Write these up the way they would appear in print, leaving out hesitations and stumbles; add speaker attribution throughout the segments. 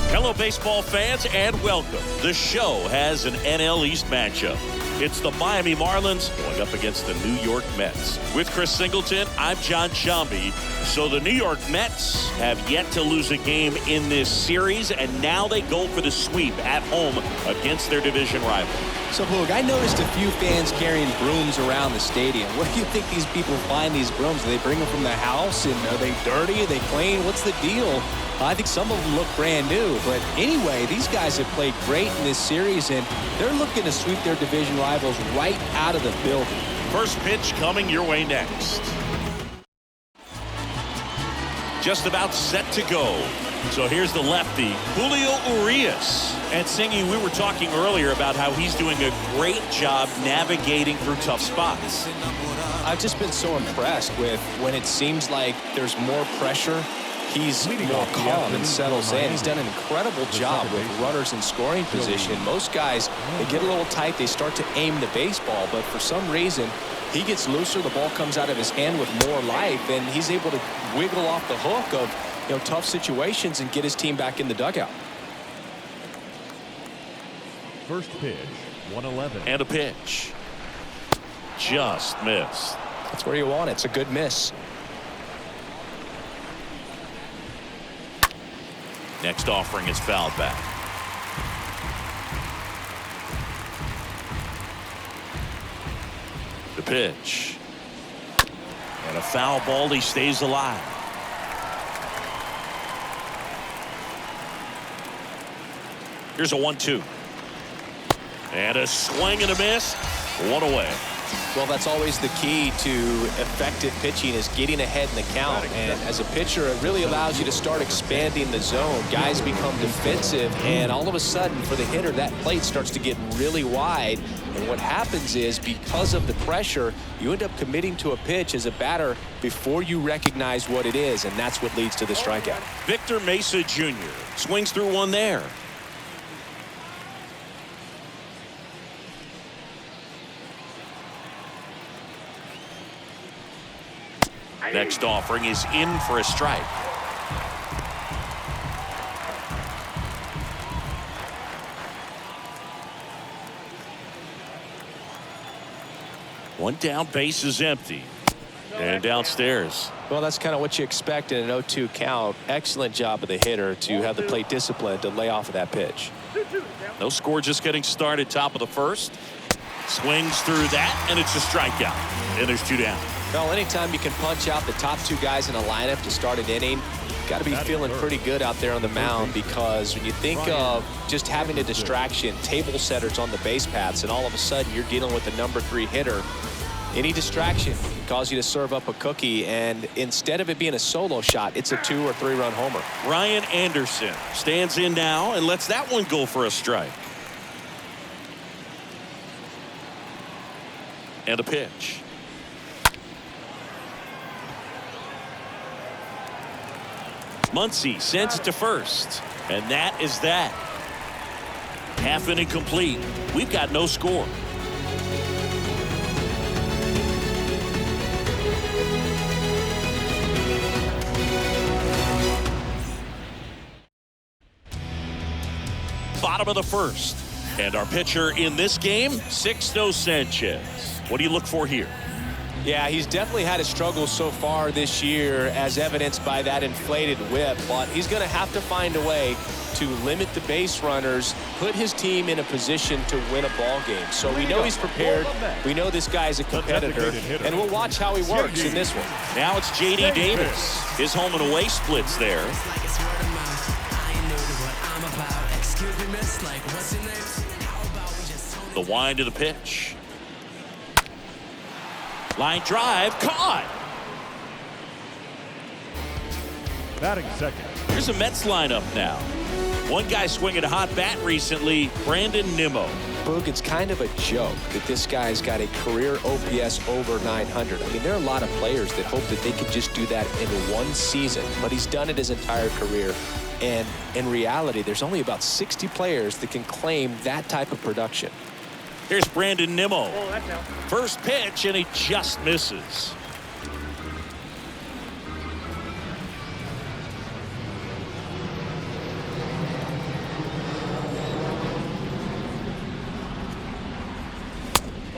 Speaker 1: Hello, baseball fans, and welcome. The show has an NL East matchup. It's the Miami Marlins going up against the New York Mets. With Chris Singleton, I'm John Shambi. So the New York Mets have yet to lose a game in this series, and now they go for the sweep at home against their division rival.
Speaker 2: So, Boog, I noticed a few fans carrying brooms around the stadium. Where do you think these people find these brooms? Do they bring them from the house? And are they dirty? Are they clean? What's the deal? I think some of them look brand new. But anyway, these guys have played great in this series, and they're looking to sweep their division rivals right out of the building.
Speaker 1: First pitch coming your way next. Just about set to go. So here's the lefty, Julio Urias. And Singy, we were talking earlier about how he's doing a great job navigating through tough spots.
Speaker 2: I've just been so impressed with when it seems like there's more pressure. He's more calm and settles in. He's done an incredible job with runners in scoring position. Most guys, they get a little tight, they start to aim the baseball, but for some reason, he gets looser, the ball comes out of his hand with more life, and he's able to wiggle off the hook of tough situations and get his team back in the dugout.
Speaker 3: First pitch, 111.
Speaker 1: And a pitch. Just missed.
Speaker 2: That's where you want it. It's a good miss.
Speaker 1: Next offering is fouled back. The pitch. And a foul ball. He stays alive. Here's a 1-2. And a swing and a miss. One away.
Speaker 2: Well, that's always the key to effective pitching, is getting ahead in the count. And as a pitcher, it really allows you to start expanding the zone. Guys become defensive, and all of a sudden, for the hitter, that plate starts to get really wide. And what happens is, because of the pressure, you end up committing to a pitch as a batter before you recognize what it is, and that's what leads to the strikeout.
Speaker 1: Victor Mesa Jr. swings through one there. Next offering is in for a strike. One down, base is empty. And downstairs.
Speaker 2: Well, that's kind of what you expect in an 0-2 count. Excellent job of the hitter to have the plate discipline to lay off of that pitch.
Speaker 1: No score, just getting started. Top of the first. Swings through that, and it's a strikeout. And there's two down.
Speaker 2: Well, anytime you can punch out the top two guys in a lineup to start an inning, you've got to be feeling pretty good out there on the mound, because when you think of just having a distraction, table setters on the base paths, and all of a sudden you're dealing with the number 3 hitter, any distraction can cause you to serve up a cookie, and instead of it being a solo shot, it's a 2 or 3 run homer.
Speaker 1: Ryan Anderson stands in now and lets that one go for a strike. And a pitch. Muncy sends it to first, and that is that. Half inning complete. We've got no score. Bottom of the first, and our pitcher in this game, Sixto Sanchez. What do you look for here?
Speaker 2: Yeah, he's definitely had his struggles so far this year, as evidenced by that inflated whip, but he's going to have to find a way to limit the base runners, put his team in a position to win a ball game. So we know he's prepared. We know this guy's a competitor, and we'll watch how he works in this one.
Speaker 1: Now it's J.D. Davis. His home and away splits there. The wind of the pitch. Line drive, caught.
Speaker 3: Batting second.
Speaker 1: Here's a Mets lineup now. One guy swinging a hot bat recently, Brandon Nimmo.
Speaker 2: Boog, it's kind of a joke that this guy's got a career OPS over 900. I mean, there are a lot of players that hope that they could just do that in one season, but he's done it his entire career. And in reality, there's only about 60 players that can claim that type of production.
Speaker 1: Here's Brandon Nimmo. First pitch, and he just misses.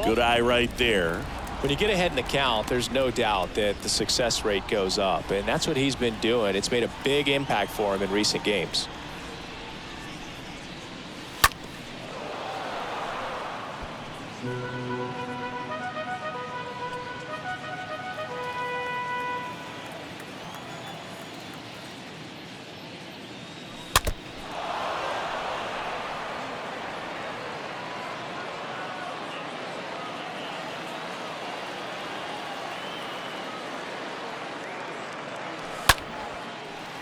Speaker 1: Good eye right there.
Speaker 2: When you get ahead in the count, there's no doubt that the success rate goes up, and that's what he's been doing. It's made a big impact for him in recent games.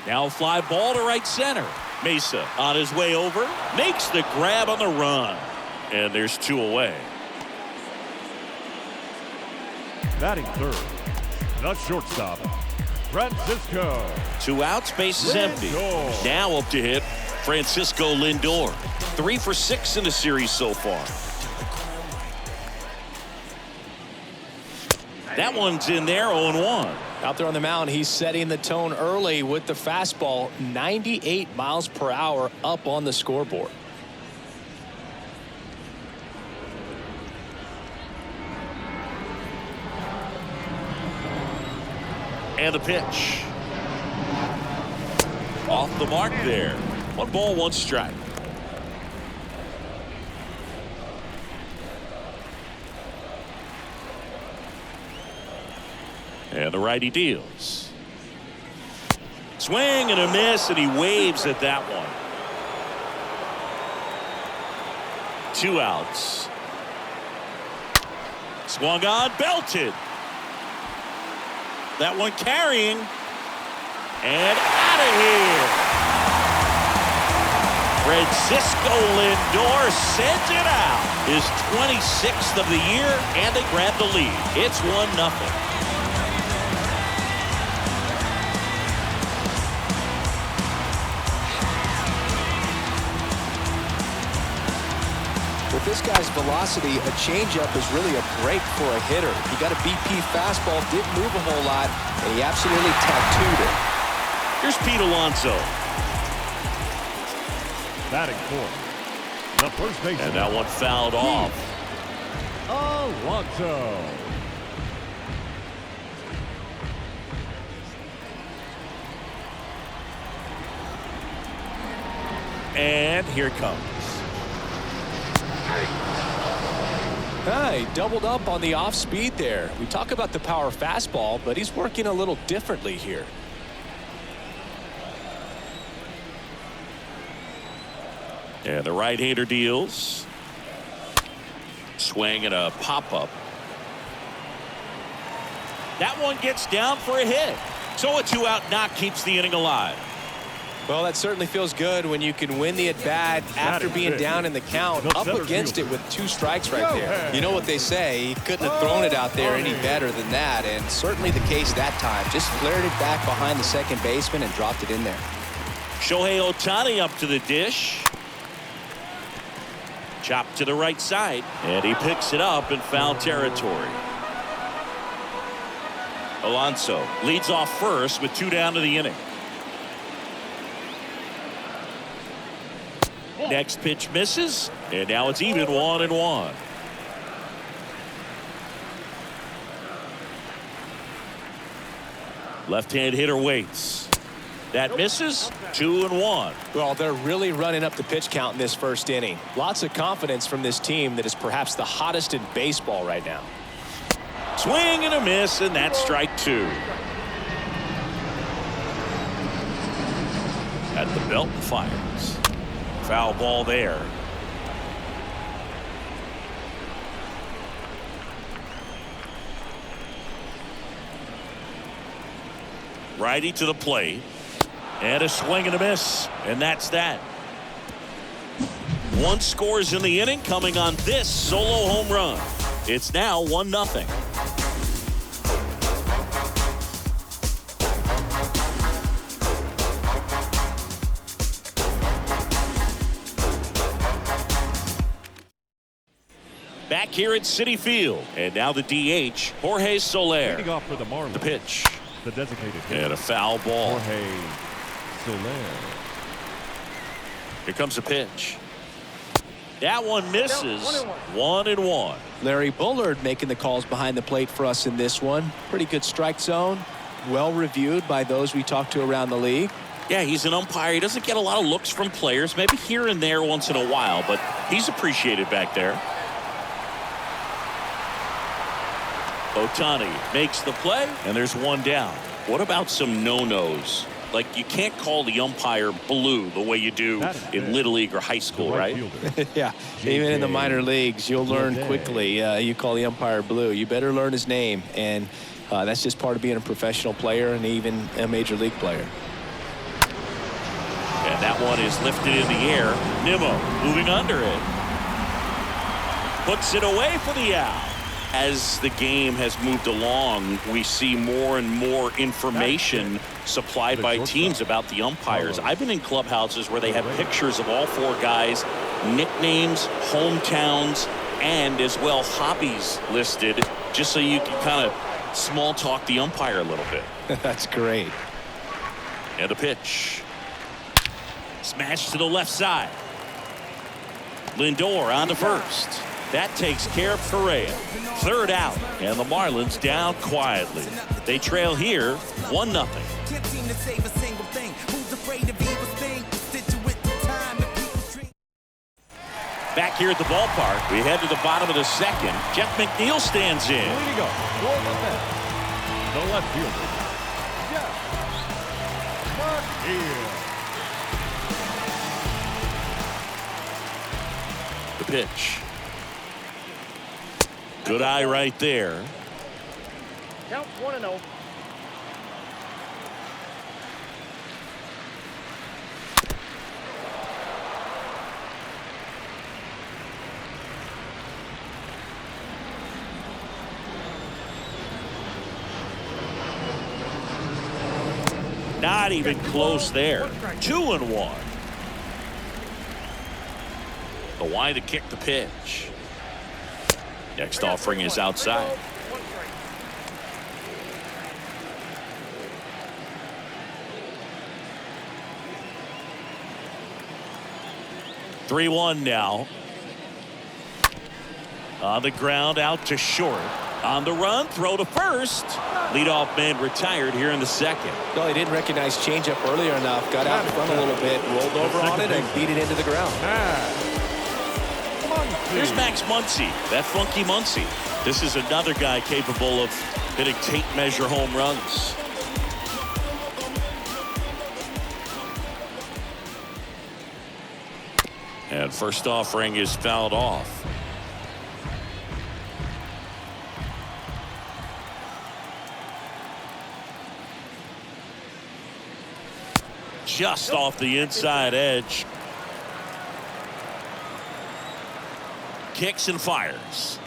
Speaker 1: Now fly ball to right center. Mesa on his way over. Makes the grab on the run. And there's 2 away.
Speaker 3: Batting third, the shortstop, Francisco.
Speaker 1: 2 outs, base is empty. Now up to hit Francisco Lindor. 3 for 6 in the series so far. That one's in there, 0-1.
Speaker 2: Out there on the mound, he's setting the tone early with the fastball, 98 miles per hour up on the scoreboard.
Speaker 1: And the pitch. Off the mark there. 1 ball, 1 strike. And the righty deals. Swing and a miss, and he waves at that one. 2 outs. Swung on, belted. That one carrying. And out of here. Francisco Lindor sends it out. His 26th of the year, and they grab the lead. It's 1-0.
Speaker 2: With this guy's velocity, a changeup is really a break for a hitter. He got a BP fastball, didn't move a whole lot, and he absolutely tattooed it.
Speaker 1: Here's Pete Alonso.
Speaker 3: Batting fourth, the first baseman.
Speaker 1: And that one fouled off.
Speaker 3: Alonso.
Speaker 1: And here it comes.
Speaker 2: He doubled up on the off speed there. We talk about the power fastball, but he's working a little differently here.
Speaker 1: And the right-hander deals. Swing and a pop-up. That one gets down for a hit. So a 2-out knock keeps the inning alive.
Speaker 2: Well, that certainly feels good when you can win the at-bat after being down in the count, up against it with 2 strikes right there. You know what they say, he couldn't have thrown it out there any better than that, and certainly the case that time. Just flared it back behind the second baseman and dropped it in there.
Speaker 1: Shohei Ohtani up to the dish. Chopped to the right side, and he picks it up in foul territory. Alonso leads off first with 2 down to the inning. Next pitch misses, and now it's even 1-1. Left-hand hitter waits. That misses. 2-1.
Speaker 2: Well, they're really running up the pitch count in this first inning. Lots of confidence from this team that is perhaps the hottest in baseball right now.
Speaker 1: Swing and a miss, and that's strike 2. At the belt and fires. Foul ball there. Righty to the plate. And a swing and a miss. And that's that. 1 scores in the inning coming on this solo home run. It's now 1-0. Back here at Citi Field. And now the DH, Jorge Soler.
Speaker 3: Leading off for the Marlins.
Speaker 1: The pitch.
Speaker 3: The designated hitter.
Speaker 1: And a foul ball.
Speaker 3: Jorge Soler.
Speaker 1: Here comes the pitch. That one misses. 1-1.
Speaker 2: Larry Bullard making the calls behind the plate for us in this one. Pretty good strike zone. Well reviewed by those we talked to around the league.
Speaker 1: Yeah, he's an umpire. He doesn't get a lot of looks from players, maybe here and there once in a while, but he's appreciated back there. Ohtani makes the play, and there's one down. What about some no-nos? Like, you can't call the umpire blue the way you do in Little League or high school, right?
Speaker 2: Yeah, even in the minor leagues, you'll learn quickly. You call the umpire blue. You better learn his name, and that's just part of being a professional player and even a major league player.
Speaker 1: And that one is lifted in the air. Nimmo moving under it. Puts it away for the out. As the game has moved along, we see more and more information supplied by teams about the umpires. I've been in clubhouses where they have pictures of all four guys, nicknames, hometowns, and as well hobbies listed, just so you can kind of small talk the umpire a little bit.
Speaker 2: That's great.
Speaker 1: And a pitch. Smash to the left side. Lindor on to first. That takes care of Correa. Third out, and the Marlins down quietly. They trail here 1-0. Back here at the ballpark, we head to the bottom of the second. Jeff McNeil stands in.
Speaker 3: Leading up for the Mets, the left fielder, Jeff McNeil.
Speaker 1: The pitch. Good eye right there.
Speaker 4: Count 1-0.
Speaker 1: Not even close there. 2-1. The wide to kick the pitch. Next offering is outside. (3-1) now. On the ground, out to short. On the run, throw to first. Leadoff man retired here in the second.
Speaker 2: Well, he didn't recognize changeup earlier enough. Got out in front a little bit, rolled over on it, and beat it into the ground.
Speaker 1: Here's Max Muncy, that funky Muncy. This is another guy capable of hitting tape measure home runs. And first offering is fouled off. Just off the inside edge. Kicks and fires.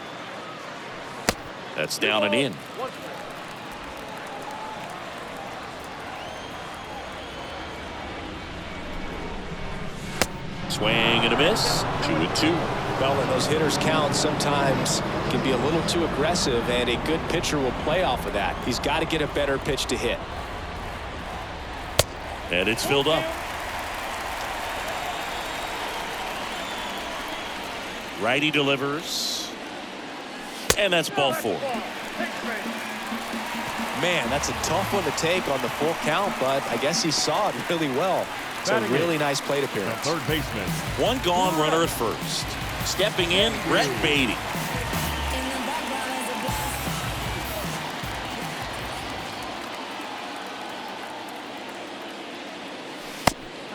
Speaker 1: That's down and in. Swing and a miss. 2-2.
Speaker 2: Well, when those hitters count, sometimes can be a little too aggressive, and a good pitcher will play off of that. He's got to get a better pitch to hit.
Speaker 1: And it's filled up. Righty delivers. And that's ball 4.
Speaker 2: Man, that's a tough one to take on the full count, but I guess he saw it really well. It's a really nice plate appearance.
Speaker 3: Third baseman.
Speaker 1: One gone runner at first. Stepping in, Brett Beatty.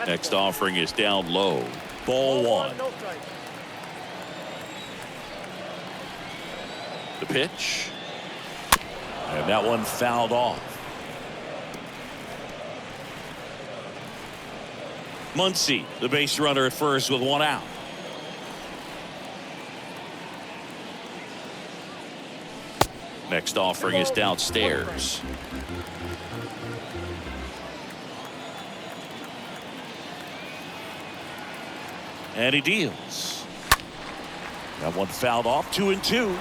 Speaker 1: Next offering is down low. Ball 1. The pitch. And that one fouled off. Muncy, the base runner at first with one out. Next offering is downstairs. And he deals. That one fouled off. 2-2.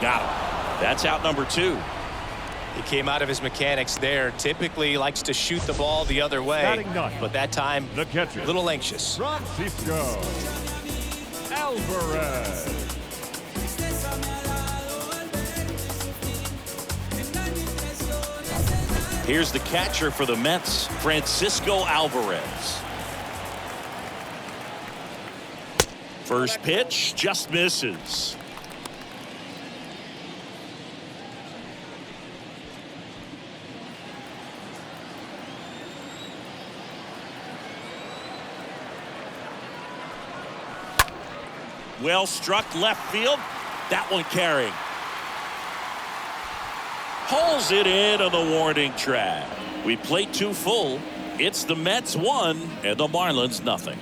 Speaker 1: Got him. That's out number 2.
Speaker 2: He came out of his mechanics there. Typically likes to shoot the ball the other way, but that time
Speaker 3: The catcher,
Speaker 2: a little anxious.
Speaker 3: Francisco Alvarez.
Speaker 1: Here's the catcher for the Mets, Francisco Alvarez. First pitch just misses. Well struck left field. That one carrying. Pulls it in on the warning track. We played 2 full. It's the Mets 1 and the Marlins nothing.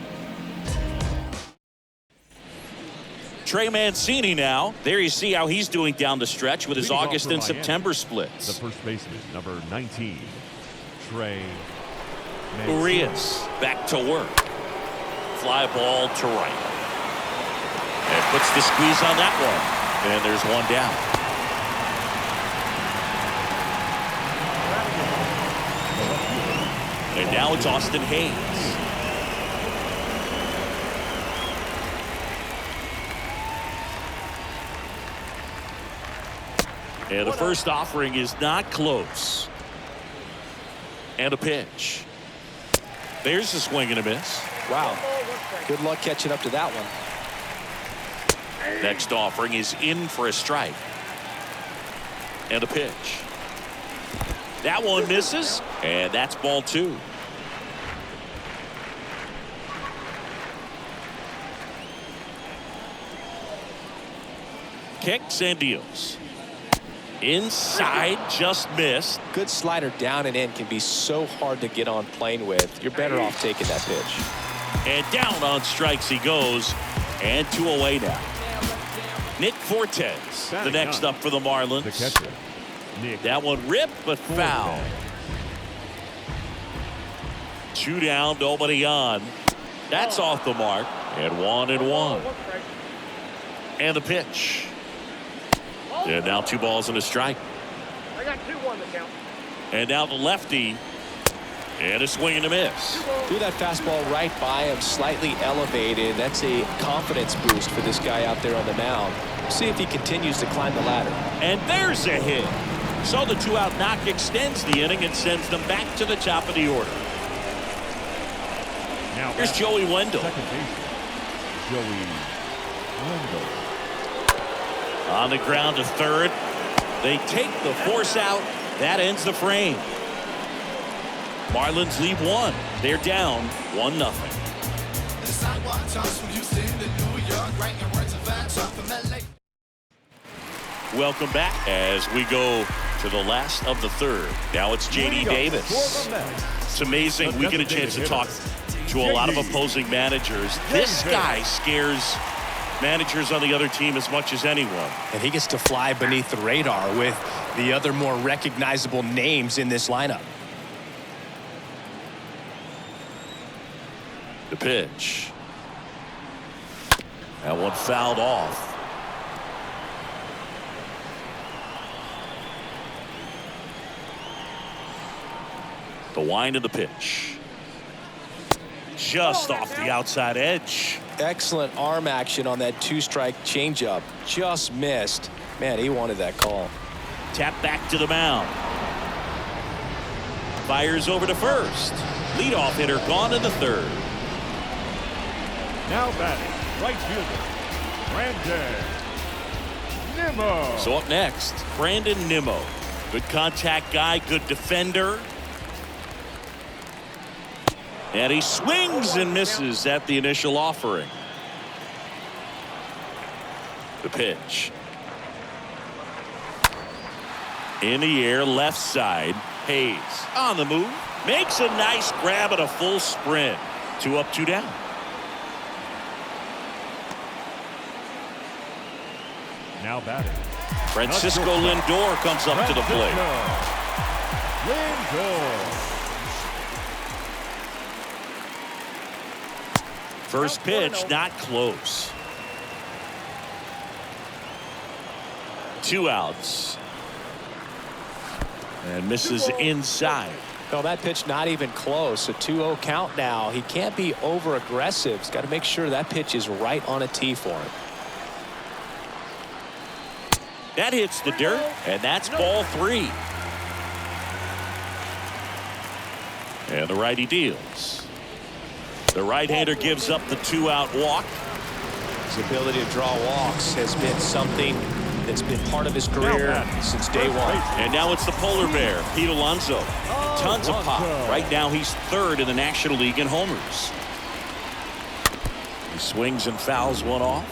Speaker 1: Trey Mancini now. There you see how he's doing down the stretch with his
Speaker 3: Leading off
Speaker 1: August
Speaker 3: for
Speaker 1: and
Speaker 3: Miami,
Speaker 1: September
Speaker 3: The
Speaker 1: splits.
Speaker 3: first baseman, number 19, Trey Mancini.
Speaker 1: Urias back to work. Fly ball to right. And puts the squeeze on that one. And there's one down. And now it's Austin Hayes. And the first offering is not close. And a pitch. There's a swing and a miss.
Speaker 2: Wow. Good luck catching up to that one.
Speaker 1: Next offering is in for a strike. And a pitch. That one misses. And that's ball 2. Kicks and deals. Inside, just missed.
Speaker 2: Good slider down and in can be so hard to get on plane with. You're better off taking that pitch.
Speaker 1: And down on strikes he goes. And 2 away now. Nick Fortes, the next up for the Marlins.
Speaker 3: The catcher, Nick.
Speaker 1: That one ripped, but foul. 2 down, nobody on. That's off the mark. And 1-1. And the pitch. And now 2 balls and a strike.
Speaker 4: I got 2-1 to count.
Speaker 1: And now the lefty. And a swing and a miss.
Speaker 2: Threw that fastball right by him, slightly elevated. That's a confidence boost for this guy out there on the mound. See if he continues to climb the ladder.
Speaker 1: And there's a hit. So the 2-out knock extends the inning and sends them back to the top of the order.
Speaker 3: Now
Speaker 1: Here's Joey Wendell.
Speaker 3: Second baseman, Joey Wendell.
Speaker 1: On the ground to third. They take the force out. That ends the frame. Marlins lead 1. They're down 1-0. Welcome back as we go to the last of the third. Now it's J.D. Davis. It's amazing we get a chance to talk to a lot of opposing managers. This guy scares managers on the other team as much as anyone.
Speaker 2: And he gets to fly beneath the radar with the other more recognizable names in this lineup.
Speaker 1: The pitch. That one fouled off. The wind of the pitch. Just off the outside edge.
Speaker 2: Excellent arm action on that 2-strike changeup. Just missed. Man, he wanted that call.
Speaker 1: Tap back to the mound. Fires over to first. Leadoff hitter gone in the third.
Speaker 3: Now batting, right fielder, Brandon Nimmo.
Speaker 1: So up next, Brandon Nimmo. Good contact guy, good defender. And he swings and misses at the initial offering. The pitch. In the air, left side. Hayes on the move. Makes a nice grab at a full sprint. 2 up, 2 down.
Speaker 3: Now batting,
Speaker 1: Francisco Lindor comes up to the plate.
Speaker 3: Lindor.
Speaker 1: First pitch, not close. 2 outs. And misses inside.
Speaker 2: No, that pitch not even close. A 2-0 count now. He can't be over aggressive. He's got to make sure that pitch is right on a tee for him.
Speaker 1: That hits the dirt, and that's ball 3. And the righty deals. The right-hander gives up the 2-out walk.
Speaker 2: His ability to draw walks has been something that's been part of his career since day one.
Speaker 1: And now it's the polar bear, Pete Alonso. Tons of pop. Right now he's 3rd in the National League in homers. He swings and fouls one off.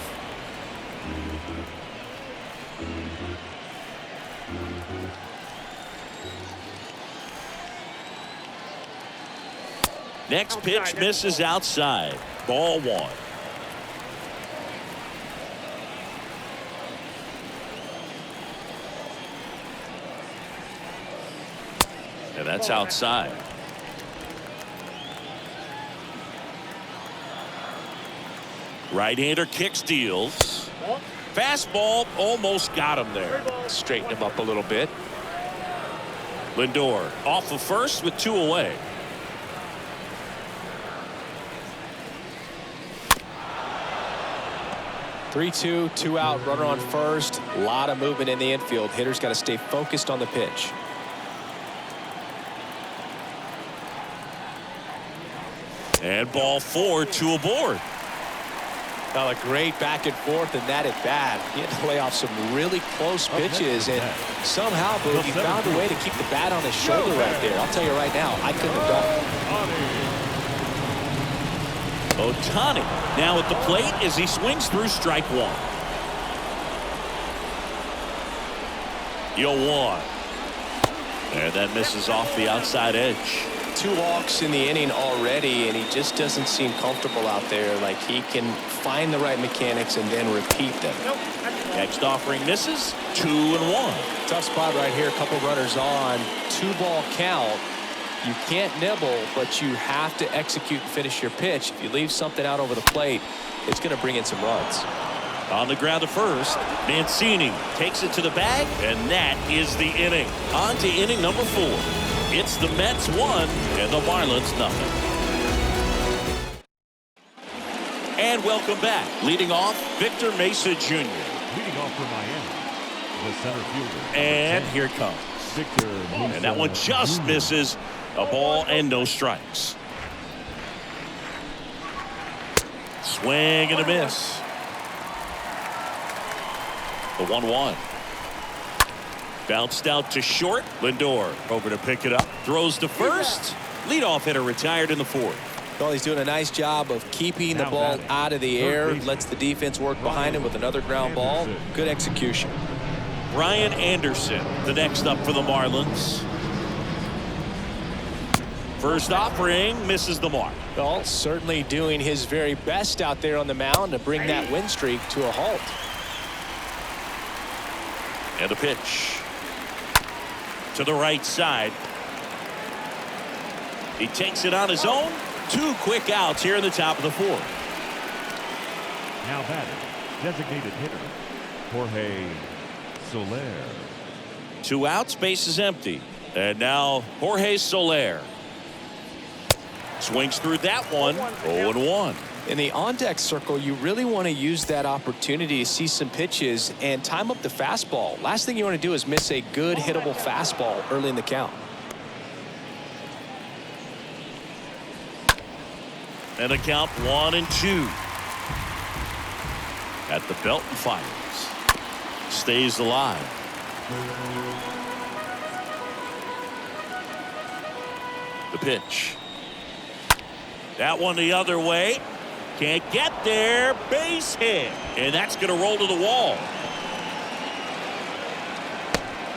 Speaker 1: Next pitch misses outside. Ball 1. And that's outside. Right-hander kicks, deals. Fastball almost got him there.
Speaker 2: Straighten him up a little bit.
Speaker 1: Lindor off of first with 2 away.
Speaker 2: Three-two, 2 out, runner on first. A lot of movement in the infield. Hitter's got to stay focused on the pitch.
Speaker 1: And ball 4, 2 aboard.
Speaker 2: Now a great back and forth in that at bat. He had to lay off some really close pitches, and somehow, Boog, he found a way to keep the bat on his shoulder right there. I'll tell you right now, I couldn't have done it.
Speaker 1: Ohtani now at the plate as he swings through strike 1. 0-1. And that misses off the outside edge.
Speaker 2: 2 walks in the inning already, and he just doesn't seem comfortable out there. Like he can find the right mechanics and then repeat them.
Speaker 1: Next offering misses. 2-1.
Speaker 2: Tough spot right here. A couple runners on. 2-ball count. You can't nibble, but you have to execute and finish your pitch. If you leave something out over the plate, it's going to bring in some runs.
Speaker 1: On the ground to first, Mancini takes it to the bag, and that is the inning. On to inning number 4. It's the Mets 1 and the Marlins 0. And welcome back. Leading off, Victor Mesa Jr.
Speaker 3: Leading off for Miami, the center fielder.
Speaker 1: And here it comes.
Speaker 3: Victor Mesa
Speaker 1: And that one just misses. A ball and no strikes. Swing and a miss. The 1-1. Bounced out to short. Lindor over to pick it up. Throws to first. Leadoff hitter retired in the 4th.
Speaker 2: Well, he's doing a nice job of keeping the ball out of the air. Lets the defense work behind him with another ground ball. Good execution.
Speaker 1: Brian Anderson, the next up for the Marlins. First offering misses the mark.
Speaker 2: Well, certainly doing his very best out there on the mound to bring that win streak to a halt.
Speaker 1: And a pitch to the right side. He takes it on his own. 2 quick outs here in the top of the 4th.
Speaker 3: Now batting, designated hitter, Jorge Soler.
Speaker 1: 2 outs, base is empty. And now Jorge Soler. Swings through that one. 0-1.
Speaker 2: In the on-deck circle, you really want to use that opportunity to see some pitches and time up the fastball. Last thing you want to do is miss a good hittable fastball early in the count.
Speaker 1: And a count 1-2. At the belt and fires. Stays alive. The pitch. That one the other way. Can't get there. Base hit. And that's going to roll to the wall.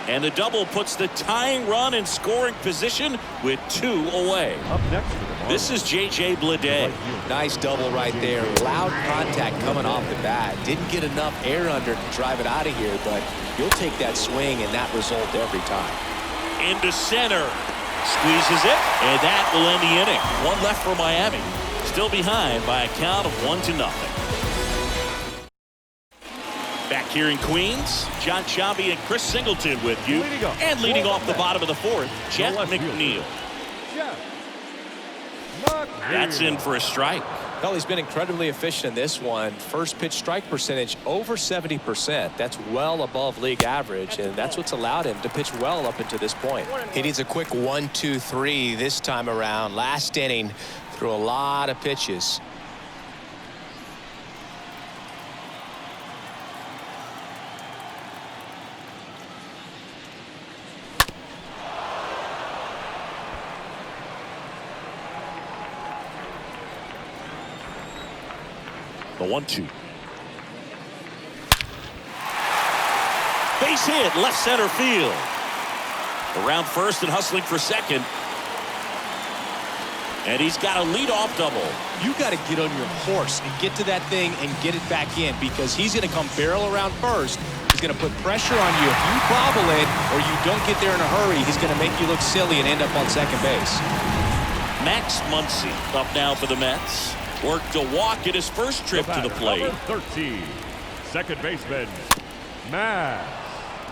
Speaker 1: And the double puts the tying run in scoring position with 2 away.
Speaker 3: Up next for the Marlins,
Speaker 1: This is J.J. Bleday.
Speaker 2: Nice double right there. Loud contact coming off the bat. Didn't get enough air under to drive it out of here, but you'll take that swing and that result every time.
Speaker 1: Into center. Squeezes it, and that will end the inning. 1 left for Miami. Still behind by a count of 1-0. Back here in Queens, John Sciambi and Chris Singleton with you. And leading off the bottom of the fourth, Jeff McNeil. That's in for a strike.
Speaker 2: Well, he's been incredibly efficient in this one. First pitch strike percentage over 70%. That's well above league average, and that's what's allowed him to pitch well up until this point. He needs a quick 1-2-3 this time around. Last inning, threw a lot of pitches.
Speaker 1: The 1-2. Base hit, left center field. Around first and hustling for second. And he's got a leadoff double.
Speaker 2: You got to get on your horse and get to that thing and get it back in, because he's going to come barrel around first. He's going to put pressure on you. If you bobble it or you don't get there in a hurry, he's going to make you look silly and end up on second base.
Speaker 1: Max Muncy up now for the Mets. Worked a walk at his first trip to the plate.
Speaker 3: Number 13, second baseman, Max.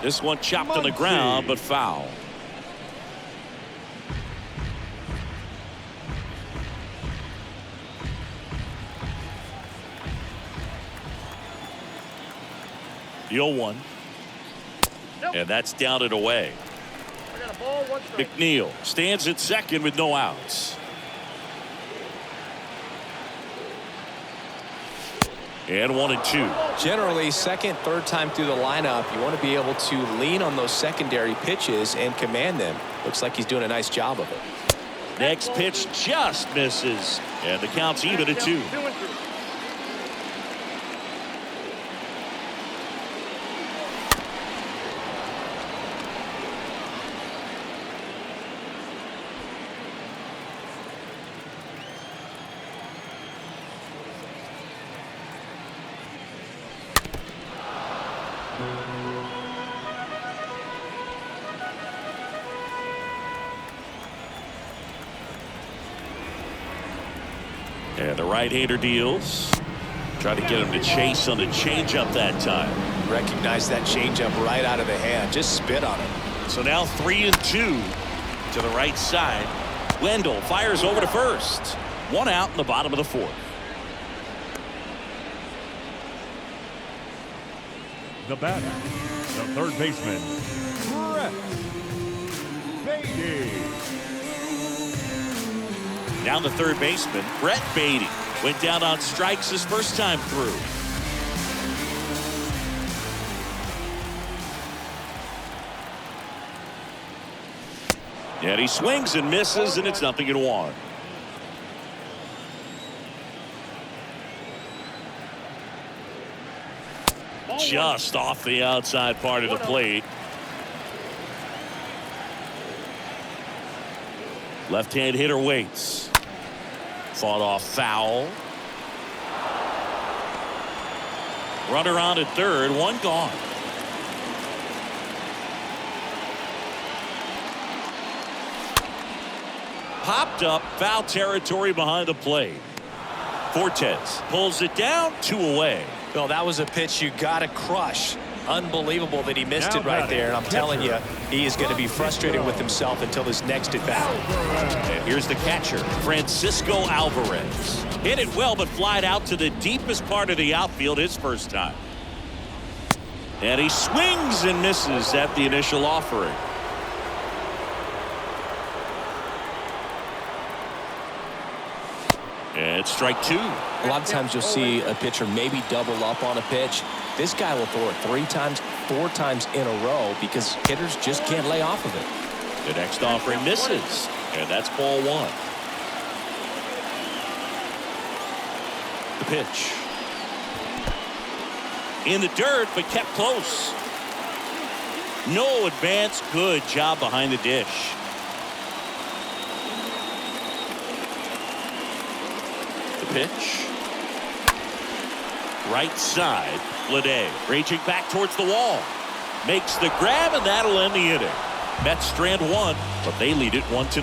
Speaker 1: This one chopped on the ground, but foul. The 0-1. And that's down and away.
Speaker 4: I got a ball, one strike.
Speaker 1: McNeil stands at second with no outs. And 1-2.
Speaker 2: Generally, second, third time through the lineup, you want to be able to lean on those secondary pitches and command them. Looks like he's doing a nice job of it.
Speaker 1: Next pitch just misses. And the count's even at 2.
Speaker 4: 2-2.
Speaker 1: And the right-hander deals. Try to get him to chase on the changeup that time.
Speaker 2: Recognize that changeup right out of the hand. Just spit on it.
Speaker 1: So now 3-2 to the right side. Wendell fires over to first. 1 out in the bottom of the 4th.
Speaker 3: The batter, the third baseman, Brett Beatty.
Speaker 1: Down the third baseman, Brett Beatty. Went down on strikes his first time through. And he swings and misses, and it's 0-1. Just off the outside part of the plate. Left-hand hitter waits. Fought off foul. Runner on at third, 1 gone. Popped up, foul territory behind the plate. Fortes pulls it down, 2 away.
Speaker 2: Well, that was a pitch you got to crush. Unbelievable that he missed it right there. And I'm telling you, he is going to be frustrated with himself until his next at bat.
Speaker 1: And here's the catcher, Francisco Alvarez. Hit it well, but flied out to the deepest part of the outfield his first time. And he swings and misses at the initial offering. And it's strike 2.
Speaker 2: A lot of times you'll see a pitcher maybe double up on a pitch. This guy will throw it 3 times, 4 times in a row because hitters just can't lay off of it.
Speaker 1: The next offering misses, and that's ball 1. The pitch. In the dirt, but kept close. No advance. Good job behind the dish. The pitch. Right side. Lede reaching back towards the wall. Makes the grab, and that'll end the inning. Mets strand 1, but they lead it 1-0.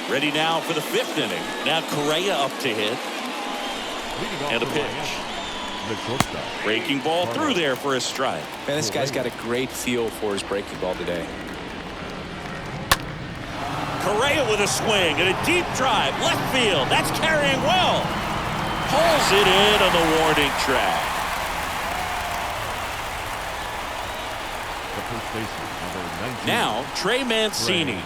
Speaker 1: Ready now for the 5th inning. Now Correa up to hit. And a pitch. Breaking ball through there for a strike.
Speaker 2: Man, this guy's got a great feel for his breaking ball today.
Speaker 1: Correa with a swing and a deep drive. Left field. That's carrying well. Pulls it in on the warning track. Now, Trey Mancini.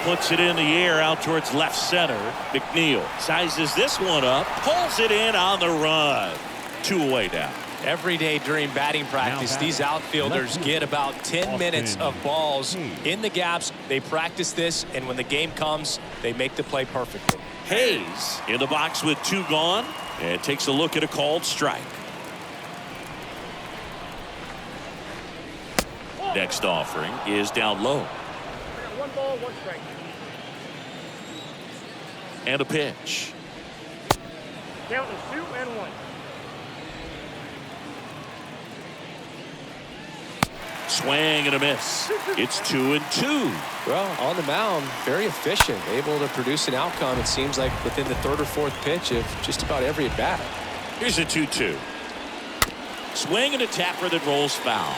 Speaker 1: Puts it in the air out towards left center. McNeil sizes this one up. Pulls it in on the run. 2 away now.
Speaker 2: Every day during batting practice, these outfielders get about 10 minutes of balls in the gaps. They practice this, and when the game comes, they make the play perfectly.
Speaker 1: Hayes in the box with 2 gone, and takes a look at a called strike. Next offering is down low.
Speaker 4: 1 ball, 1 strike.
Speaker 1: And a pitch.
Speaker 4: Count is 2 and 1.
Speaker 1: Swing and a miss. It's 2 and 2.
Speaker 2: Well, on the mound, very efficient, able to produce an outcome, it seems like, within the 3rd or 4th pitch of just about every at bat.
Speaker 1: Here's a 2-2. Swing and a tapper that rolls foul.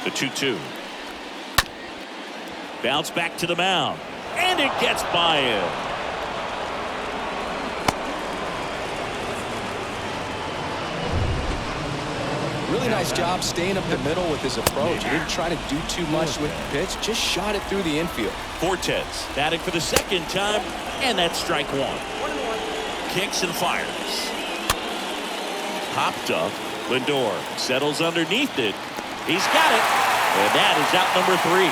Speaker 1: The 2-2. Bounce back to the mound. And it gets by him.
Speaker 2: Really nice job staying up the middle with his approach. He didn't try to do too much with the pitch, just shot it through the infield.
Speaker 1: Fortes batting for the 2nd time, and that's strike 1. Kicks and fires. Popped up. Lindor settles underneath it. He's got it. And that is out number 3.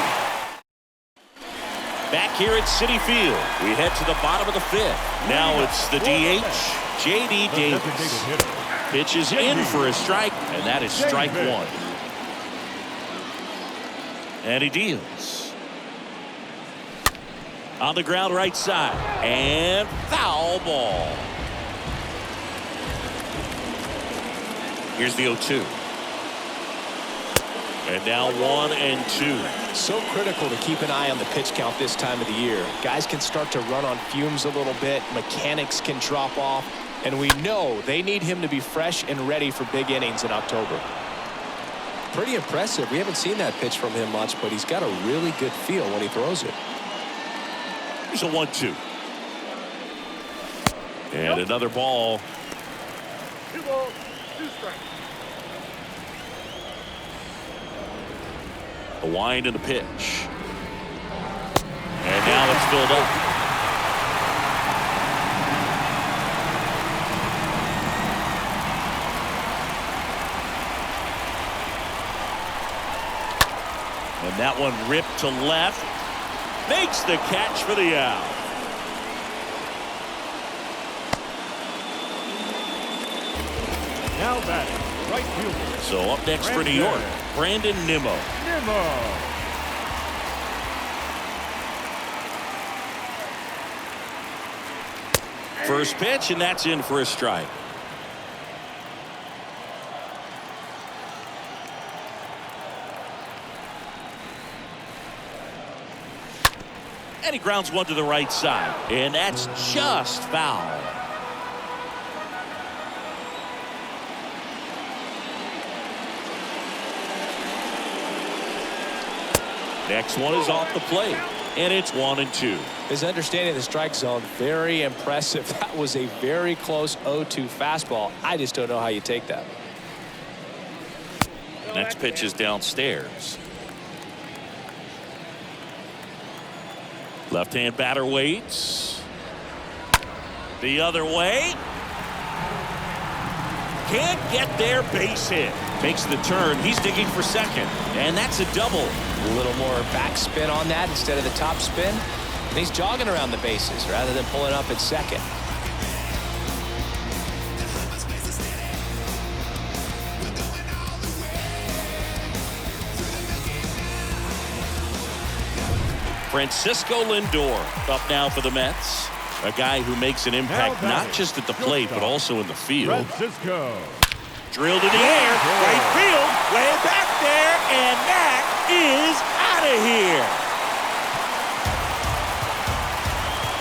Speaker 1: Back here at Citi Field, we head to the bottom of the 5th. Now it's the DH, J.D. Davis. Pitches in for a strike, and that is strike 1. And he deals. On the ground right side, and foul ball. Here's the 0-2. And now 1 and 2.
Speaker 2: So critical to keep an eye on the pitch count this time of the year. Guys can start to run on fumes a little bit. Mechanics can drop off. And we know they need him to be fresh and ready for big innings in October. Pretty impressive. We haven't seen that pitch from him much, but he's got a really good feel when he throws it.
Speaker 1: Here's a 1-2. And another ball.
Speaker 4: 2 balls, 2 strikes.
Speaker 1: A wind and a pitch. And now it's filled up. And that one ripped to left. Makes the catch for the out.
Speaker 3: Now batting, right fielder.
Speaker 1: So up next for New York, Brandon Nimmo. First pitch, and that's in for a strike. And he grounds one to the right side, and that's just foul. Next one is off the plate, and it's 1 and 2.
Speaker 2: His understanding of the strike zone, very impressive. That was a very close 0-2 fastball. I just don't know how you take that.
Speaker 1: Next pitch is downstairs. Left-hand batter waits. The other way. Can't get there, base hit. Makes the turn. He's digging for second. And that's a double.
Speaker 2: A little more backspin on that instead of the top spin. And he's jogging around the bases rather than pulling up at second.
Speaker 1: Francisco Lindor up now for the Mets. A guy who makes an impact not just at the plate, but also in the field.
Speaker 3: Francisco.
Speaker 1: Drilled in the air, right field, way back there, and that is out out of here.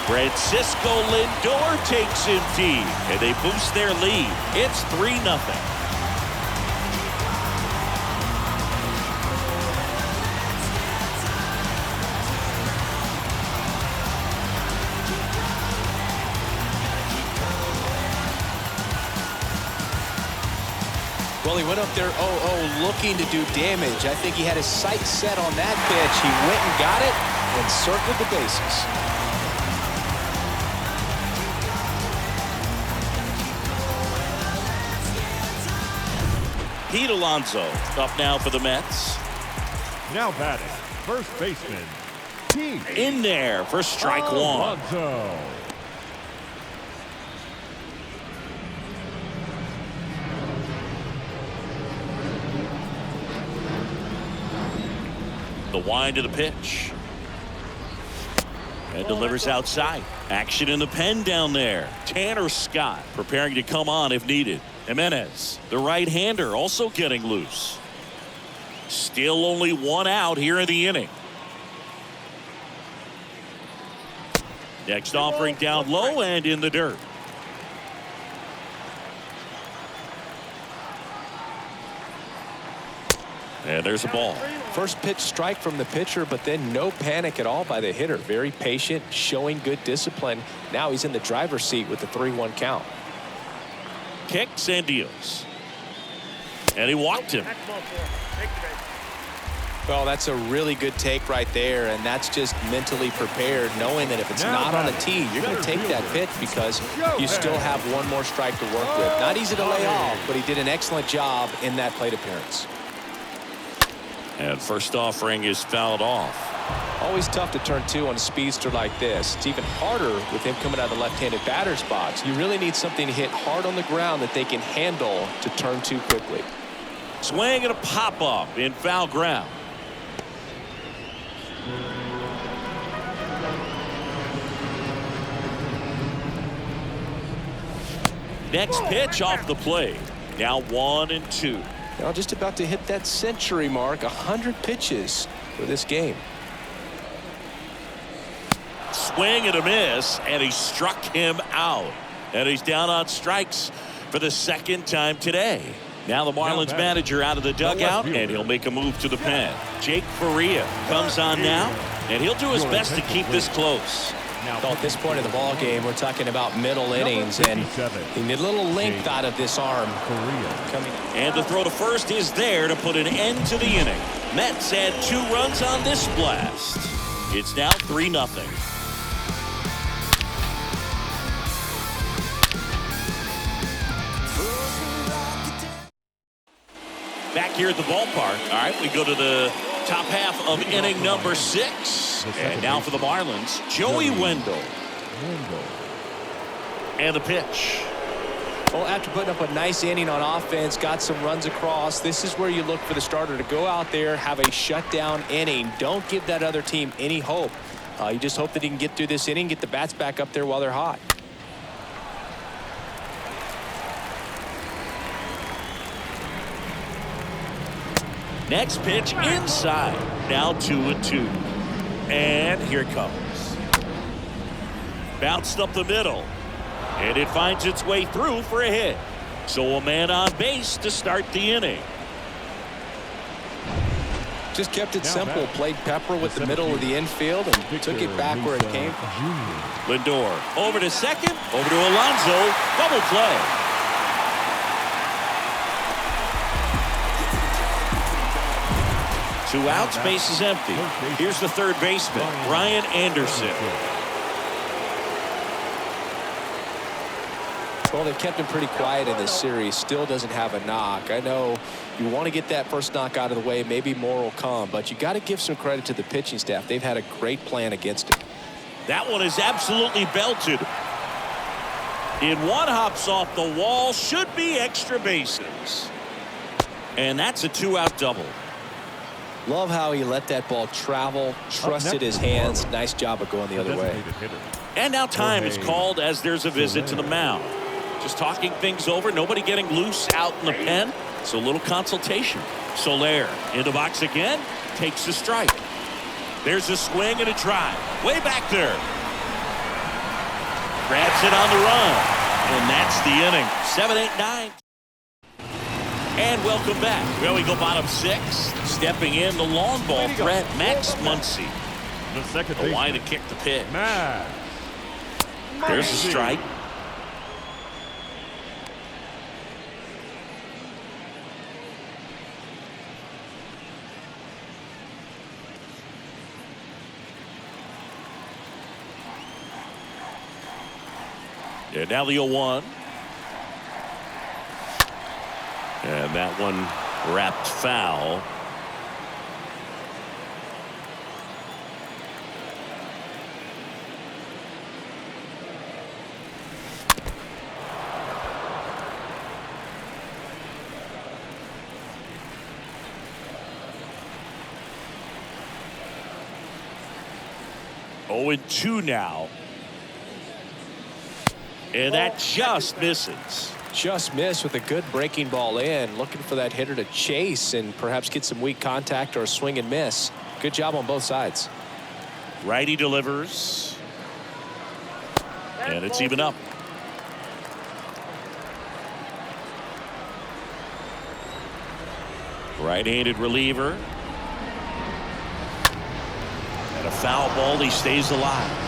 Speaker 1: Francisco Lindor takes him deep, and they boost their lead. It's 3-0.
Speaker 2: Well, he went up there 0-0 looking to do damage. I think he had his sights set on that pitch. He went and got it and circled the bases.
Speaker 1: Pete Alonso up now for the Mets.
Speaker 3: Now batting, first baseman, Pete.
Speaker 1: In there for strike one.
Speaker 3: Alonso.
Speaker 1: The wind of the pitch. And delivers outside. Action in the pen down there. Tanner Scott preparing to come on if needed. Jimenez, the right-hander, also getting loose. Still only one out here in the inning. Next offering down low and in the dirt. And there's a ball.
Speaker 2: First pitch strike from the pitcher, but then no panic at all by the hitter. Very patient, showing good discipline. Now he's in the driver's seat with the 3-1 count.
Speaker 1: Kicks and deals. And he walked him.
Speaker 2: Well, that's a really good take right there, and that's just mentally prepared, knowing that if it's not on the tee, you're going to take that pitch because you still have one more strike to work with. Not easy to lay off, but he did an excellent job in that plate appearance.
Speaker 1: And first offering is fouled off.
Speaker 2: Always tough to turn two on a speedster like this. It's even harder with him coming out of the left-handed batter's box. You really need something to hit hard on the ground that they can handle to turn two quickly.
Speaker 1: Swing and a pop-up in foul ground. Next pitch off the plate. Now 1-2.
Speaker 2: Now just about to hit that century mark. 100 pitches for this game.
Speaker 1: Swing and a miss, and he struck him out. And he's down on strikes for the second time today. Now the Marlins manager out of the dugout, and he'll make a move to the pen. Jake Faria comes on now, and he'll do his best to keep this close.
Speaker 2: Well, at this point of the ball game, we're talking about middle innings, and he need a little length out of this arm.
Speaker 1: And the throw to first is there to put an end to the inning. Mets had 2 runs on this blast. It's now 3-0. Back here at the ballpark. All right, we go to the top half of inning number 6. And now for the Marlins, Joey Wendell. And the pitch.
Speaker 2: Well, after putting up a nice inning on offense, got some runs across, this is where you look for the starter to go out there, have a shutdown inning. Don't give that other team any hope. You just hope that he can get through this inning, get the bats back up there while they're hot.
Speaker 1: Next pitch inside. Now 2-2. And here it comes. Bounced up the middle. And it finds its way through for a hit. So a man on base to start the inning.
Speaker 2: Just kept it simple. Played pepper with the middle of the infield and took it back where it came from.
Speaker 1: Lindor over to second. Over to Alonso. Double play. Two outs, base is empty. Here's the third baseman, Brian Anderson.
Speaker 2: Well, they've kept him pretty quiet in this series. Still doesn't have a knock. I know you want to get that first knock out of the way. Maybe more will come, but you got to give some credit to the pitching staff. They've had a great plan against him.
Speaker 1: That one is absolutely belted. In one, hops off the wall. Should be extra bases. And that's a 2-out double.
Speaker 2: Love how he let that ball travel, trusted his hands. Nice job of going the other way.
Speaker 1: And now time is called as there's a visit to the mound. Just talking things over. Nobody getting loose out in the pen. So a little consultation. Soler in the box again. Takes the strike. There's a swing and a drive. Way back there. Grabs it on the run. And that's the inning. 7-8-9. And welcome back. Well, we go bottom 6. Stepping in the long ball threat, Max Muncy.
Speaker 3: The second
Speaker 1: The line to kick the pitch.
Speaker 3: Max.
Speaker 1: There's a strike. And now the 0-1. And that one wrapped foul. Oh, 2 now. And that just misses.
Speaker 2: Just missed with a good breaking ball in. Looking for that hitter to chase and perhaps get some weak contact or a swing and miss. Good job on both sides.
Speaker 1: Righty delivers. And it's even up. Right-handed reliever. And a foul ball. He stays alive.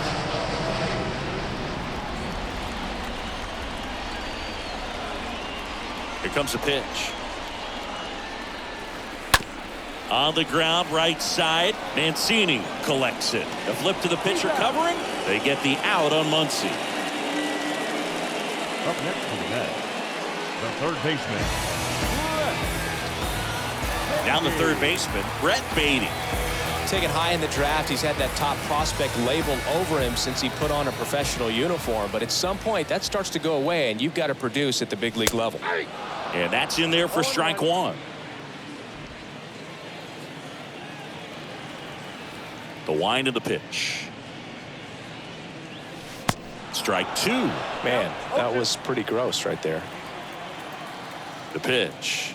Speaker 1: Here comes a pitch. On the ground, right side. Mancini collects it. A flip to the pitcher covering. They get the out on Muncy.
Speaker 3: Up next to the net, the third baseman.
Speaker 1: Down the third baseman, Brett Beatty.
Speaker 2: Taken high in the draft, he's had that top prospect labeled over him since he put on a professional uniform. But at some point, that starts to go away, and you've got to produce at the big league level.
Speaker 1: And that's in there for strike 1. The wind of the pitch. Strike 2.
Speaker 2: Man, that was pretty gross right there.
Speaker 1: The pitch.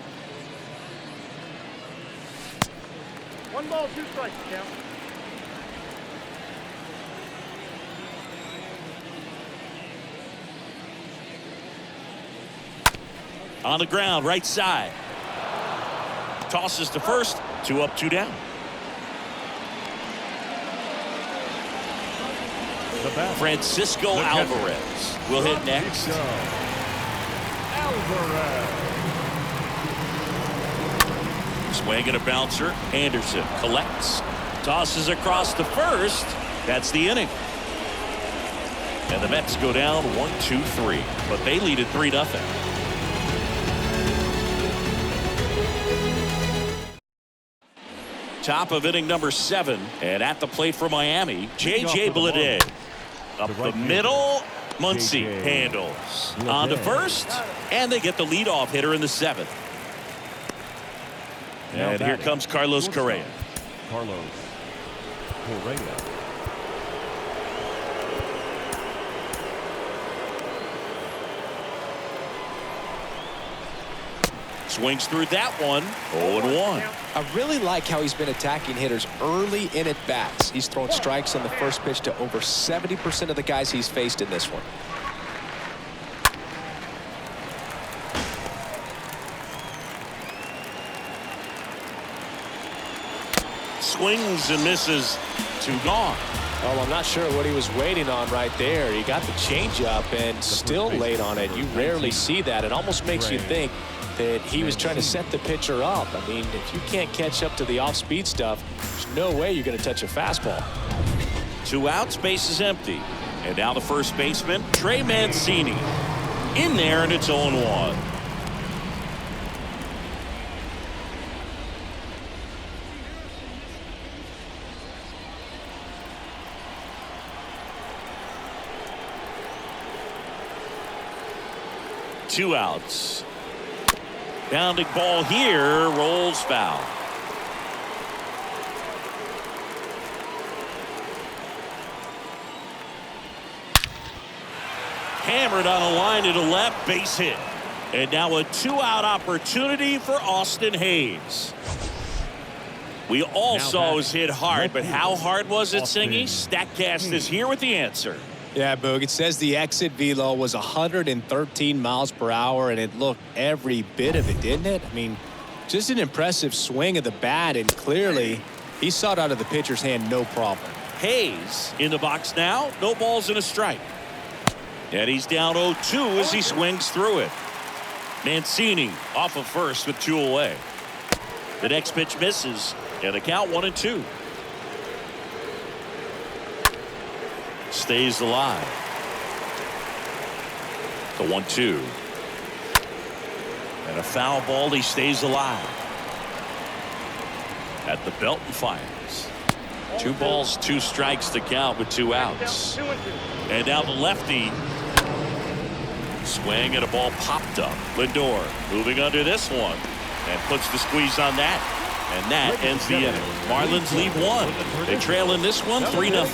Speaker 4: 1 ball, 2 strikes, count.
Speaker 1: On the ground, right side. Tosses to first. 2 up, 2 down. Francisco Alvarez will hit next.
Speaker 3: Alvarez.
Speaker 1: Swing and a bouncer. Anderson collects. Tosses across to first. That's the inning. And the Mets go down 1-2-3. But they lead at 3-0. Top of inning number 7. And at the plate for Miami, J.J. Bleday. Up the middle, Muncy handles. On to first, and they get the leadoff hitter in the 7th. And here comes Carlos Correa.
Speaker 3: Carlos Correa.
Speaker 1: Swings through that one. 0-1.
Speaker 2: I really like how he's been attacking hitters early in at bats. He's thrown strikes on the first pitch to over 70% of the guys he's faced in this one.
Speaker 1: Swings and misses. 2 gone.
Speaker 2: Well, I'm not sure what he was waiting on right there. He got the changeup and still late on it. You rarely see that. It almost makes you think that he was trying to set the pitcher up. I mean, if you can't catch up to the off-speed stuff, there's no way you're going to touch a fastball.
Speaker 1: 2 outs, base is empty. And now the first baseman, Trey Mancini. In there, and it's 0-1. Two outs. Bounding ball here, rolls foul. Hammered on a line to the left, base hit. And now a 2-out opportunity for Austin Hayes. We all saw it was hit hard, but how hard was it, Singy? StatCast is here with the answer.
Speaker 2: Yeah, Boog, it says the exit velo was 113 miles per hour, and it looked every bit of it, didn't it? I mean, just an impressive swing of the bat, and clearly he saw it out of the pitcher's hand no problem.
Speaker 1: Hayes in the box now. No balls and a strike. And he's down 0-2 as he swings through it. Mancini off of first with 2 away. The next pitch misses, and the count 1-2. Stays alive. The 1-2. And a foul ball. He stays alive. At the belt and fires. 2 balls, 2 strikes to count with 2 outs. And now the lefty. Swing and a ball popped up. Lindor moving under this one and puts the squeeze on that. And that ends the inning. Marlins lead 1. They trail in this one 3-0.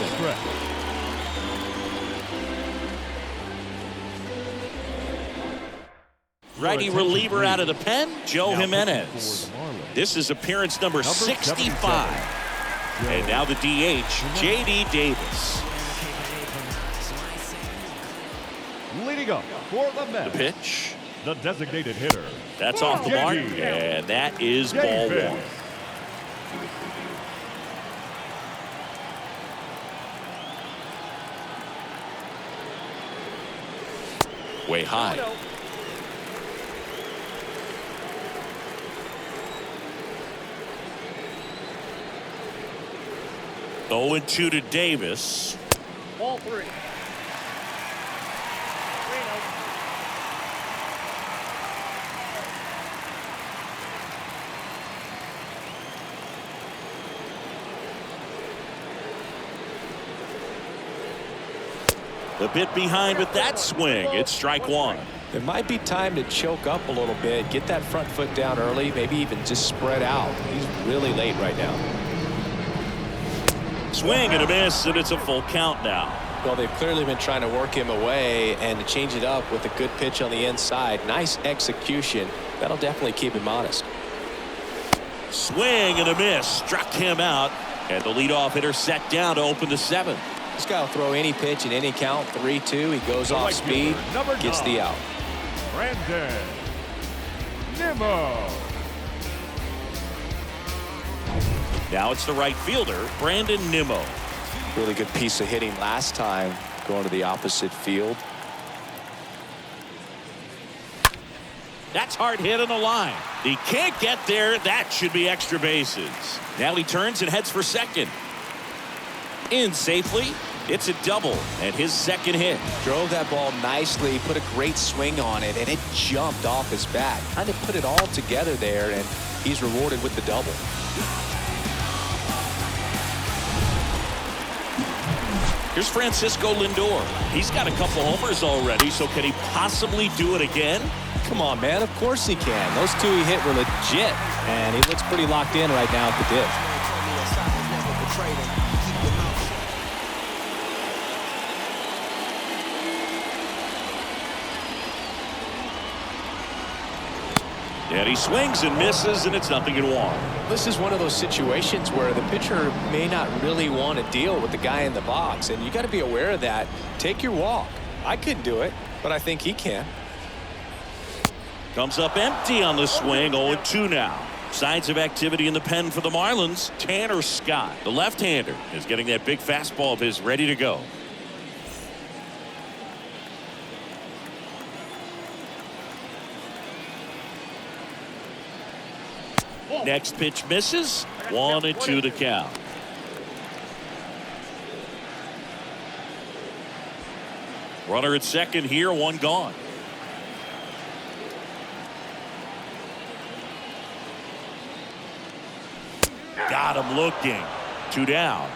Speaker 1: Righty reliever out of the pen, Joe Jimenez. This is appearance number 65. And now the DH, J.D. Davis.
Speaker 3: Leading up for the Mets,
Speaker 1: The pitch.
Speaker 3: the designated hitter.
Speaker 1: That's off the mark, and that is ball 1. Way high. Oh, 0-2 to Davis.
Speaker 4: Ball 3.
Speaker 1: A bit behind with that swing. It's strike 1.
Speaker 2: It might be time to choke up a little bit, get that front foot down early, maybe even just spread out. He's really late right now.
Speaker 1: Swing and a miss, and it's a full count now.
Speaker 2: Well, they've clearly been trying to work him away and to change it up with a good pitch on the inside. Nice execution. That'll definitely keep him honest.
Speaker 1: Swing and a miss. Struck him out. And the leadoff hitter set down to open the 7th.
Speaker 2: This guy will throw any pitch in any count. 3-2. He goes off speed, gets the out.
Speaker 3: Brandon Nimmo.
Speaker 1: Now it's the right fielder, Brandon Nimmo.
Speaker 2: Really good piece of hitting last time, going to the opposite field.
Speaker 1: That's hard hit on the line. He can't get there. That should be extra bases. Now he turns and heads for second. In safely. It's a double and his second hit.
Speaker 2: Drove that ball nicely, put a great swing on it, and it jumped off his bat. Kind of put it all together there, and he's rewarded with the double.
Speaker 1: Here's Francisco Lindor. He's got a couple homers already, so can he possibly do it again?
Speaker 2: Come on, man. Of course he can. Those 2 he hit were legit, and he looks pretty locked in right now at the dish.
Speaker 1: And he swings and misses, and it's 0-1.
Speaker 2: This is one of those situations where the pitcher may not really want to deal with the guy in the box, and you got to be aware of that. Take your walk. I couldn't do it, but I think he can.
Speaker 1: Comes up empty on the swing. 0-2 now. Signs of activity in the pen for the Marlins. Tanner Scott, the left-hander, is getting that big fastball of his ready to go. Next pitch misses. 1-2 to count. Runner at second here, 1 gone. Got him looking. 2 down.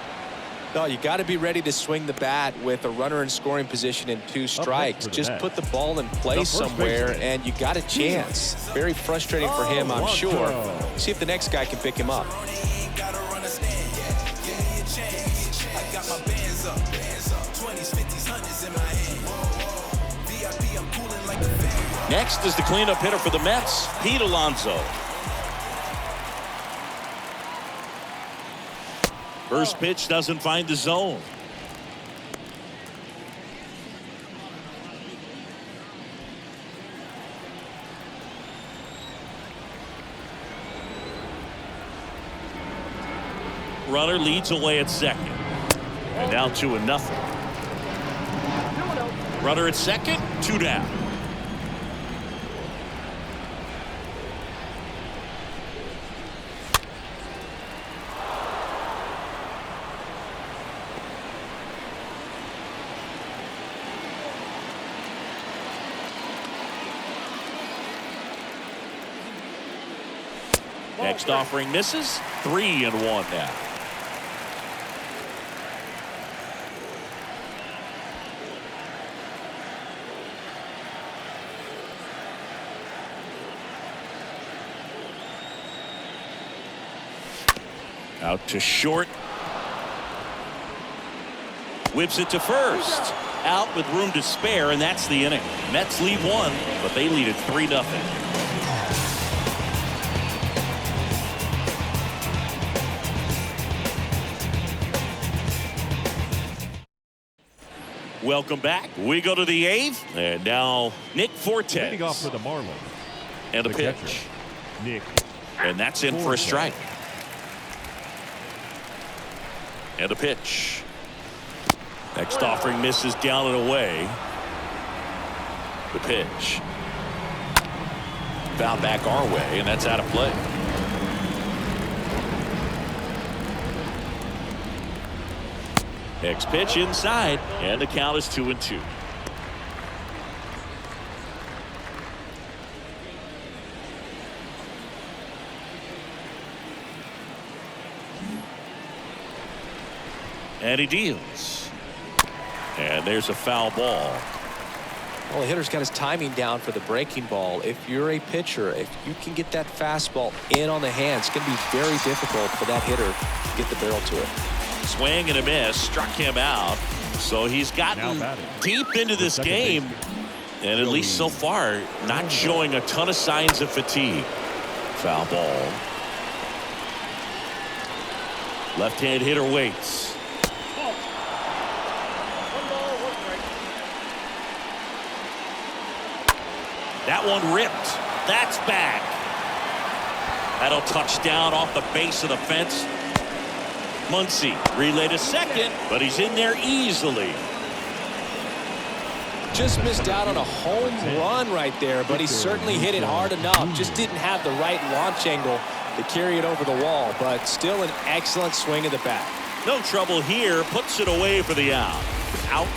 Speaker 2: No, you got to be ready to swing the bat with a runner in scoring position and 2 strikes. Just put the ball in play somewhere, and you got a chance. Very frustrating for him, I'm sure. See if the next guy can pick him up.
Speaker 1: Next is the cleanup hitter for the Mets, Pete Alonso. First pitch doesn't find the zone. Runner leads away at second. And now 2-0. Runner at second, 2 down. Next offering misses. 3-1 now. Out to short. Whips it to first. Out with room to spare, and that's the inning. Mets lead 1, but they lead it 3-0. Welcome back. We go to the 8th, and now Nick Fortes.
Speaker 3: Leading off for the Marlins.
Speaker 1: And a
Speaker 3: The
Speaker 1: pitch.
Speaker 3: catcher, Nick.
Speaker 1: And that's in for a strike. And a pitch. Next offering misses down and away. The pitch. Foul back our way, and that's out of play. Next pitch inside, and the count is 2-2. And he deals. And there's a foul ball.
Speaker 2: Well, the hitter's got his timing down for the breaking ball. If you're a pitcher, if you can get that fastball in on the hands, it's going to be very difficult for that hitter to get the barrel to it.
Speaker 1: Swing and a miss, struck him out. So he's gotten deep into this game, and at least so far, not showing a ton of signs of fatigue. Foul ball. Left-hand hitter waits. That one ripped. That's back. That'll touch down off the base of the fence. Muncy relay to second, but he's in there easily.
Speaker 2: Just missed out on a home run right there, but he certainly hit it hard enough. Just didn't have the right launch angle to carry it over the wall, but still an excellent swing of the bat.
Speaker 1: No trouble here. Puts it away for the out. Out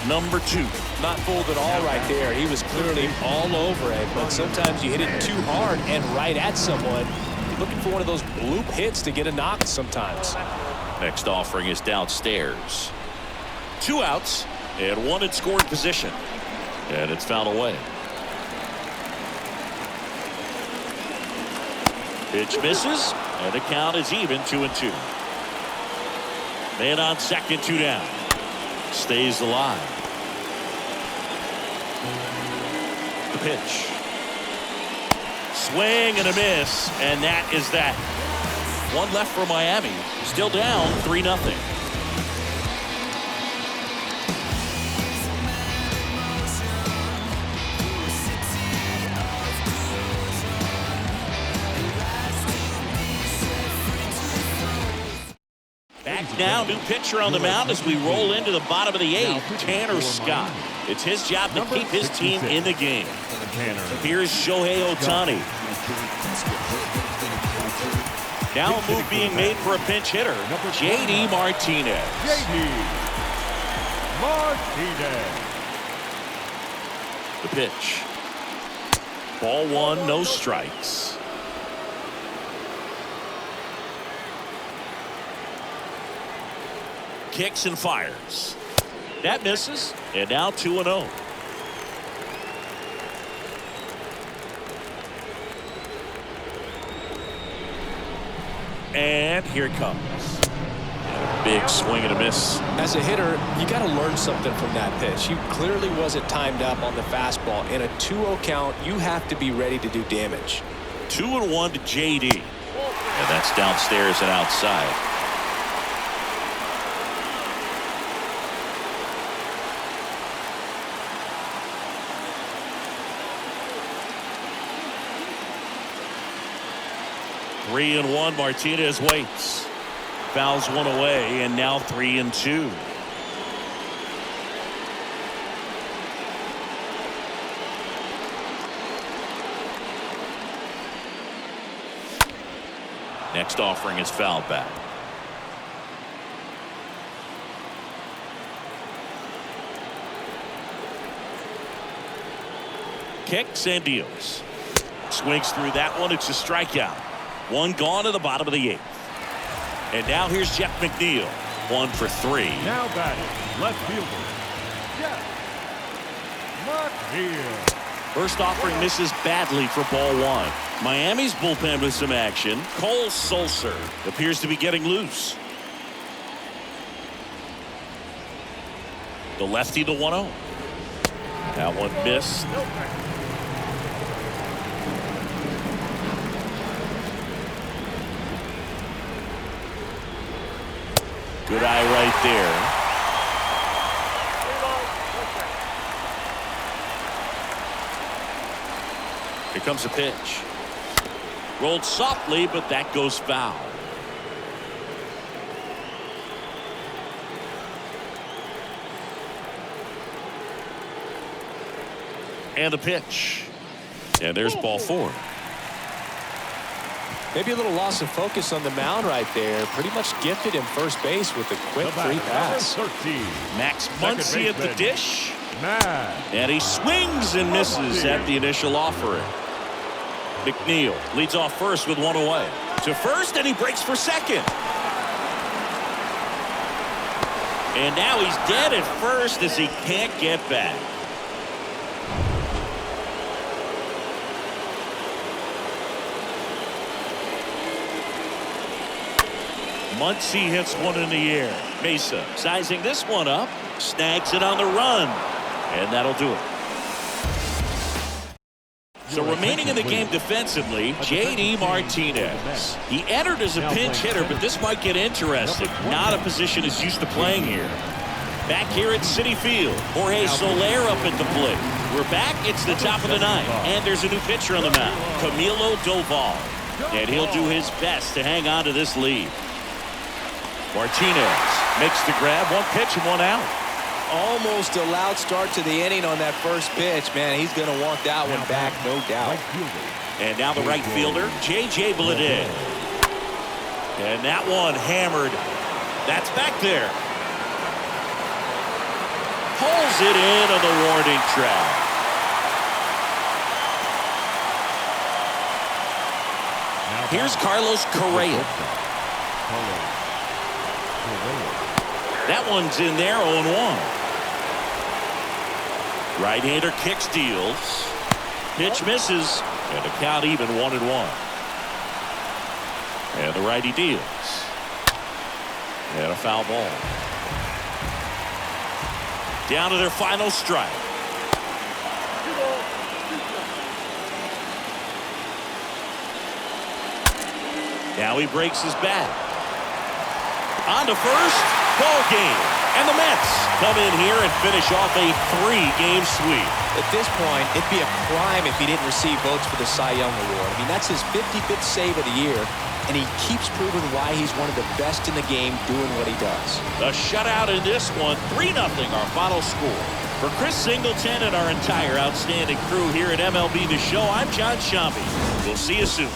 Speaker 1: number 2.
Speaker 2: Not fooled at all right there. He was clearly all over it, but sometimes you hit it too hard and right at someone. You're looking for one of those bloop hits to get a knock sometimes.
Speaker 1: Next offering is downstairs. 2 outs and 1 in scoring position, and it's fouled away. Pitch misses, and the count is even 2-2. Man on second, 2 down. Stays alive. The pitch. Swing and a miss, and that is that. 1 left for Miami. Still down 3-0. Back now, new pitcher on the mound as we roll into the bottom of the 8th, Tanner Scott. It's his job to keep his team in the game. Here's Shohei Ohtani. Now a move being made for a pinch hitter, J.D. Martinez.
Speaker 3: J.D. Martinez.
Speaker 1: The pitch. Ball 1, no strikes. Kicks and fires. That misses, and now 2-0. And here it comes. Big swing and a miss.
Speaker 2: As a hitter, you got to learn something from that pitch. You clearly wasn't timed up on the fastball. In a 2-0 count, you have to be ready to do damage.
Speaker 1: 2-1 to J.D. And that's downstairs and outside. 3-1. Martinez waits. Fouls one away, and now 3-2. Next offering is fouled back. Kicks and deals. Swings through that one. It's a strikeout. One gone to the bottom of the 8th. And now here's Jeff McNeil. 1 for 3.
Speaker 3: Now batting, left fielder. Jeff McNeil.
Speaker 1: First offering misses badly for ball 1. Miami's bullpen with some action. Cole Sulser appears to be getting loose. The lefty to 1-0. That one missed. Good eye right there. Here comes a pitch. Rolled softly, but that goes foul. And a pitch. And there's ball 4.
Speaker 2: Maybe a little loss of focus on the mound right there. Pretty much gifted him first base with a quick free pass.
Speaker 1: Max Muncy at the dish.
Speaker 3: Max.
Speaker 1: And he swings and misses at the initial offering. McNeil leads off first with 1 away. To first, and he breaks for second. And now he's dead at first as he can't get back. Muncy hits one in the air. Mesa sizing this one up. Snags it on the run. And that'll do it. So remaining in the game defensively, J.D. Martinez. He entered as a pinch hitter, but this might get interesting. Not a position he's used to playing here. Back here at Citi Field, Jorge Soler up at the plate. We're back. It's the top of the 9th. And there's a new pitcher on the mound, Camilo Doval. And he'll do his best to hang on to this lead. Martinez makes the grab. 1 pitch and 1 out.
Speaker 2: Almost a loud start to the inning on that first pitch. Man, he's going to want that one back, no doubt.
Speaker 1: And now the right fielder, J.J. Bleday. And that one hammered. That's back there. Pulls it in on the warning track. Here's Carlos Correa. That one's in there, 0-1. Right-hander kicks, deals. Pitch misses, and the count even 1-1. And the righty deals. And a foul ball. Down to their final strike. Now he breaks his bat. On to first. Ball game. And the Mets come in here and finish off a 3-game sweep.
Speaker 2: At this point, it'd be a crime if he didn't receive votes for the Cy Young Award. I mean, that's his 55th save of the year, and he keeps proving why he's one of the best in the game doing what he does.
Speaker 1: A shutout in this one, 3-0 our final score. For Chris Singleton and our entire outstanding crew here at MLB The Show, I'm John Shambi. We'll see you soon.